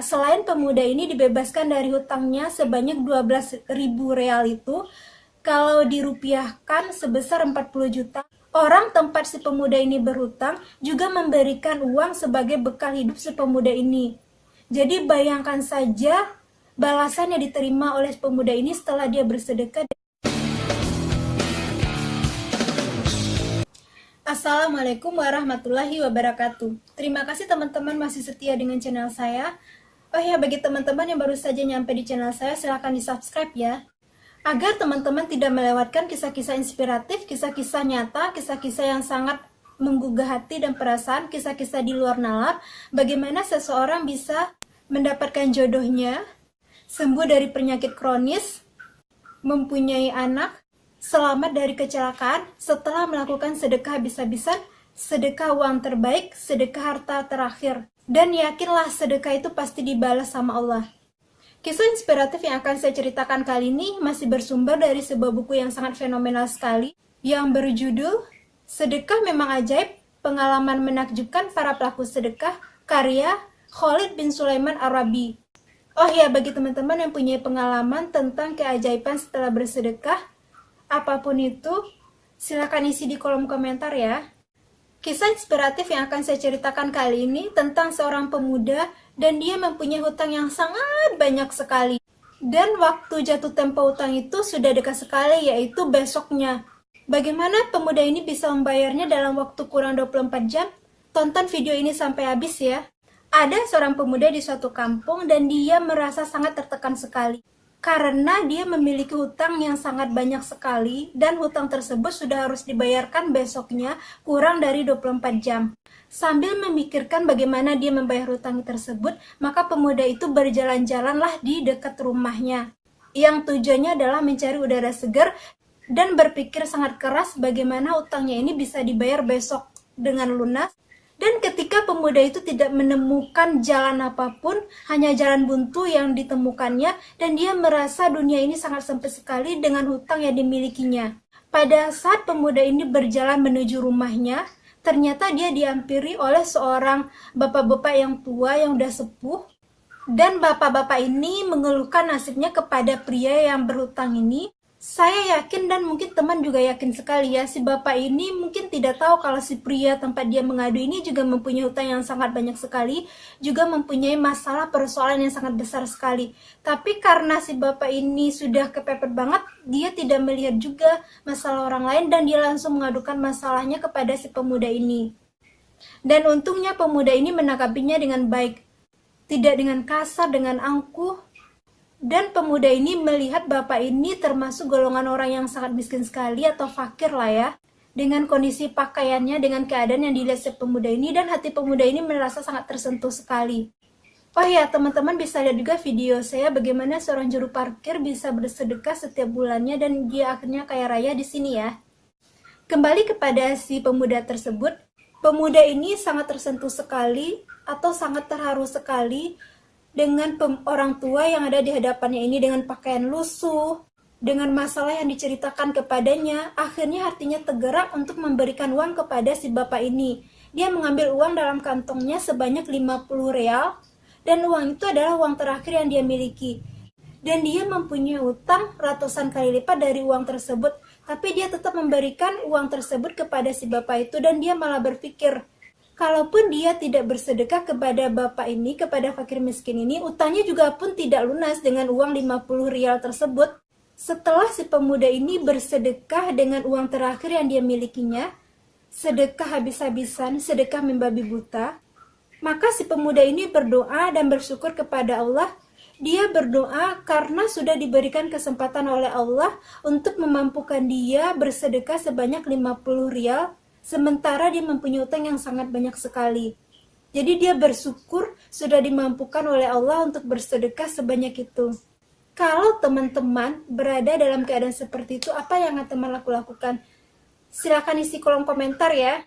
Selain pemuda ini dibebaskan dari hutangnya sebanyak 12.000 real itu, kalau dirupiahkan sebesar 40 juta, orang tempat si pemuda ini berhutang juga memberikan uang sebagai bekal hidup si pemuda ini. Jadi bayangkan saja balasan yang diterima oleh pemuda ini setelah dia bersedekah. Assalamualaikum warahmatullahi wabarakatuh. Terima kasih teman-teman masih setia dengan channel saya. Oh ya, bagi teman-teman yang baru saja nyampe di channel saya, silahkan di subscribe ya. Agar teman-teman tidak melewatkan kisah-kisah inspiratif, kisah-kisah nyata, kisah-kisah yang sangat menggugah hati dan perasaan, kisah-kisah di luar nalar, bagaimana seseorang bisa mendapatkan jodohnya, sembuh dari penyakit kronis, mempunyai anak, selamat dari kecelakaan setelah melakukan sedekah habis-habisan, sedekah uang terbaik, sedekah harta terakhir. Dan yakinlah sedekah itu pasti dibalas sama Allah. Kisah inspiratif yang akan saya ceritakan kali ini masih bersumber dari sebuah buku yang sangat fenomenal sekali, yang berjudul Sedekah Memang Ajaib, Pengalaman Menakjubkan Para Pelaku Sedekah, karya Khalid bin Sulaiman Ar-Rabi. Oh ya, bagi teman-teman yang punya pengalaman tentang keajaiban setelah bersedekah, apapun itu, silakan isi di kolom komentar ya. Kisah inspiratif yang akan saya ceritakan kali ini tentang seorang pemuda dan dia mempunyai hutang yang sangat banyak sekali. Dan waktu jatuh tempo hutang itu sudah dekat sekali, yaitu besoknya. Bagaimana pemuda ini bisa membayarnya dalam waktu kurang 24 jam? Tonton video ini sampai habis ya. Ada seorang pemuda di suatu kampung dan dia merasa sangat tertekan sekali. Karena dia memiliki hutang yang sangat banyak sekali dan hutang tersebut sudah harus dibayarkan besoknya kurang dari 24 jam. Sambil memikirkan bagaimana dia membayar hutang tersebut, maka pemuda itu berjalan-jalanlah di dekat rumahnya. Yang tujuannya adalah mencari udara segar dan berpikir sangat keras bagaimana hutangnya ini bisa dibayar besok dengan lunas. Dan ketika pemuda itu tidak menemukan jalan apapun, hanya jalan buntu yang ditemukannya, dan dia merasa dunia ini sangat sempit sekali dengan hutang yang dimilikinya. Pada saat pemuda ini berjalan menuju rumahnya, ternyata dia dihampiri oleh seorang bapak-bapak yang tua yang udah sepuh, dan bapak-bapak ini mengeluhkan nasibnya kepada pria yang berhutang ini. Saya yakin dan mungkin teman juga yakin sekali ya, si bapak ini mungkin tidak tahu kalau si pria tempat dia mengadu ini juga mempunyai hutang yang sangat banyak sekali, juga mempunyai masalah persoalan yang sangat besar sekali. Tapi karena si bapak ini sudah kepepet banget, dia tidak melihat juga masalah orang lain dan dia langsung mengadukan masalahnya kepada si pemuda ini. Dan untungnya pemuda ini menanggapinya dengan baik, tidak dengan kasar, dengan angkuh. Dan pemuda ini melihat bapak ini termasuk golongan orang yang sangat miskin sekali atau fakir lah ya. Dengan kondisi pakaiannya, dengan keadaan yang dilihat si pemuda ini, dan hati pemuda ini merasa sangat tersentuh sekali. Oh ya, teman-teman bisa lihat juga video saya bagaimana seorang juru parkir bisa bersedekah setiap bulannya dan dia akhirnya kaya raya di sini ya. Kembali kepada si pemuda tersebut, pemuda ini sangat tersentuh sekali atau sangat terharu sekali dengan orang tua yang ada di hadapannya ini dengan pakaian lusuh, dengan masalah yang diceritakan kepadanya. Akhirnya hatinya tergerak untuk memberikan uang kepada si bapak ini. Dia mengambil uang dalam kantongnya sebanyak 50 real, dan uang itu adalah uang terakhir yang dia miliki. Dan dia mempunyai utang ratusan kali lipat dari uang tersebut, tapi dia tetap memberikan uang tersebut kepada si bapak itu, dan dia malah berpikir, kalaupun dia tidak bersedekah kepada bapak ini, kepada fakir miskin ini, utangnya juga pun tidak lunas dengan uang 50 rial tersebut. Setelah si pemuda ini bersedekah dengan uang terakhir yang dia milikinya, sedekah habis-habisan, sedekah membabi buta, maka si pemuda ini berdoa dan bersyukur kepada Allah. Dia berdoa karena sudah diberikan kesempatan oleh Allah untuk memampukan dia bersedekah sebanyak 50 rial, sementara dia mempunyai utang yang sangat banyak sekali. Jadi dia bersyukur sudah dimampukan oleh Allah untuk bersedekah sebanyak itu. Kalau teman-teman berada dalam keadaan seperti itu, apa yang teman lakukan? Silakan isi kolom komentar ya.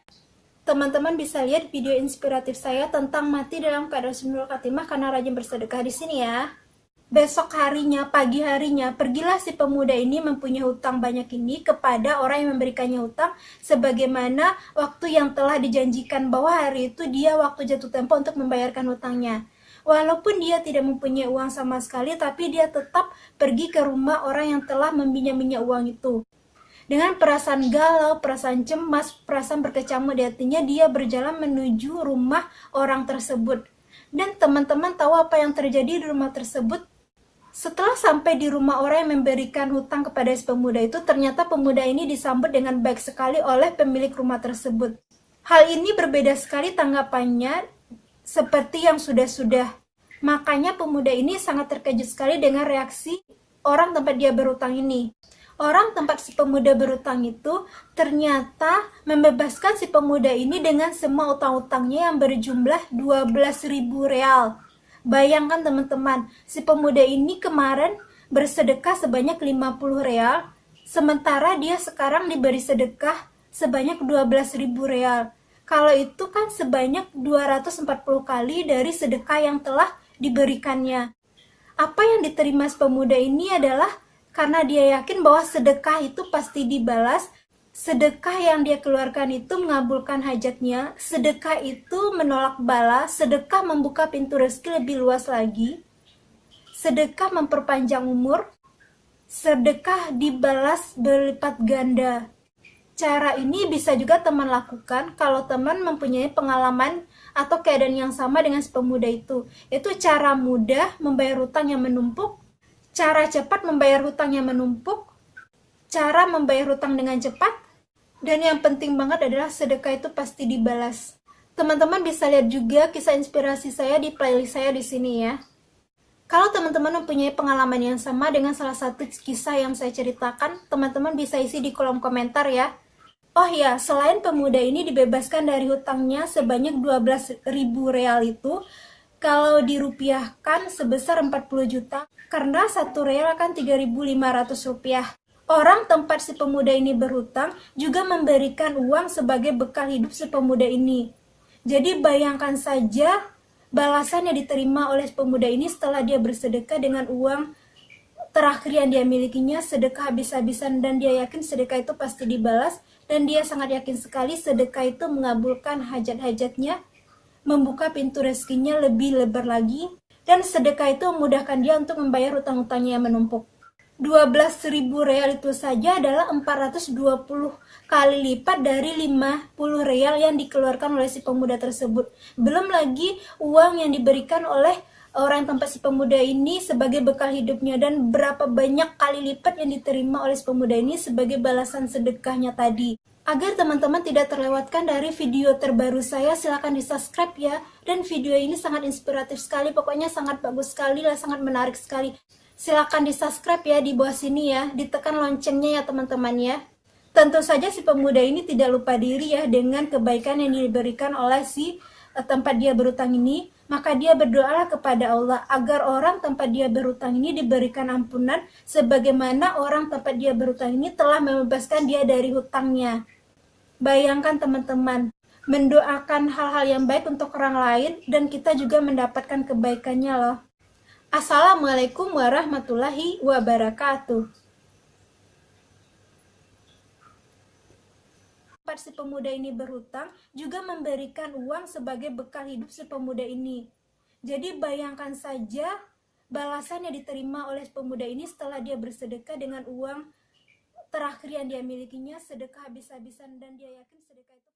Teman-teman bisa lihat video inspiratif saya tentang mati dalam keadaan husnul khatimah karena rajin bersedekah di sini ya. Besok harinya, pagi harinya, pergilah si pemuda ini mempunyai hutang banyak ini kepada orang yang memberikannya hutang, sebagaimana waktu yang telah dijanjikan bahwa hari itu dia waktu jatuh tempo untuk membayarkan hutangnya. Walaupun dia tidak mempunyai uang sama sekali, tapi dia tetap pergi ke rumah orang yang telah meminjaminya uang itu. Dengan perasaan galau, perasaan cemas, perasaan berkecamuk di hatinya, dia berjalan menuju rumah orang tersebut. Dan teman-teman tahu apa yang terjadi di rumah tersebut? Setelah sampai di rumah orang yang memberikan hutang kepada si pemuda itu, ternyata pemuda ini disambut dengan baik sekali oleh pemilik rumah tersebut. Hal ini berbeda sekali tanggapannya seperti yang sudah-sudah. Makanya pemuda ini sangat terkejut sekali dengan reaksi orang tempat dia berhutang ini. Orang tempat si pemuda berhutang itu ternyata membebaskan si pemuda ini dengan semua utang-utangnya yang berjumlah 12.000 real. Bayangkan teman-teman, si pemuda ini kemarin bersedekah sebanyak 50 real, sementara dia sekarang diberi sedekah sebanyak 12.000 real. Kalau itu kan sebanyak 240 kali dari sedekah yang telah diberikannya. Apa yang diterima si pemuda ini adalah karena dia yakin bahwa sedekah itu pasti dibalas. Sedekah yang dia keluarkan itu mengabulkan hajatnya, sedekah itu menolak bala, sedekah membuka pintu rezeki lebih luas lagi, sedekah memperpanjang umur, sedekah dibalas berlipat ganda. Cara ini bisa juga teman lakukan kalau teman mempunyai pengalaman atau keadaan yang sama dengan si pemuda itu. Itu cara mudah membayar hutang yang menumpuk, cara cepat membayar hutang yang menumpuk, cara membayar hutang dengan cepat, dan yang penting banget adalah sedekah itu pasti dibalas. Teman-teman bisa lihat juga kisah inspirasi saya di playlist saya di sini ya. Kalau teman-teman mempunyai pengalaman yang sama dengan salah satu kisah yang saya ceritakan, teman-teman bisa isi di kolom komentar ya. Oh ya, selain pemuda ini dibebaskan dari hutangnya sebanyak 12.000 real itu, kalau dirupiahkan sebesar 40 juta, karena 1 real akan 3.500 rupiah. Orang tempat si pemuda ini berhutang juga memberikan uang sebagai bekal hidup si pemuda ini. Jadi bayangkan saja balasan yang diterima oleh pemuda ini setelah dia bersedekah dengan uang terakhir yang dia milikinya, sedekah habis-habisan, dan dia yakin sedekah itu pasti dibalas, dan dia sangat yakin sekali sedekah itu mengabulkan hajat-hajatnya, membuka pintu rezekinya lebih lebar lagi, dan sedekah itu memudahkan dia untuk membayar hutang-hutangnya yang menumpuk. 12.000 real itu saja adalah 420 kali lipat dari 50 real yang dikeluarkan oleh si pemuda tersebut. Belum lagi uang yang diberikan oleh orang tempat si pemuda ini sebagai bekal hidupnya, dan berapa banyak kali lipat yang diterima oleh si pemuda ini sebagai balasan sedekahnya tadi. Agar teman-teman tidak terlewatkan dari video terbaru saya, silahkan di subscribe ya. Dan video ini sangat inspiratif sekali, pokoknya sangat bagus sekali lah, sangat menarik sekali. Silakan di subscribe ya di bawah sini ya, ditekan loncengnya ya teman-teman ya. Tentu saja si pemuda ini tidak lupa diri ya dengan kebaikan yang diberikan oleh si tempat dia berutang ini. Maka dia berdoalah kepada Allah agar orang tempat dia berutang ini diberikan ampunan, sebagaimana orang tempat dia berutang ini telah membebaskan dia dari hutangnya. Bayangkan teman-teman, mendoakan hal-hal yang baik untuk orang lain dan kita juga mendapatkan kebaikannya loh. Assalamualaikum warahmatullahi wabarakatuh. Tempat si pemuda ini berhutang juga memberikan uang sebagai bekal hidup si pemuda ini. Jadi bayangkan saja balasan yang diterima oleh pemuda ini setelah dia bersedekah dengan uang terakhir yang dia milikinya, sedekah habis-habisan, dan dia yakin sedekah itu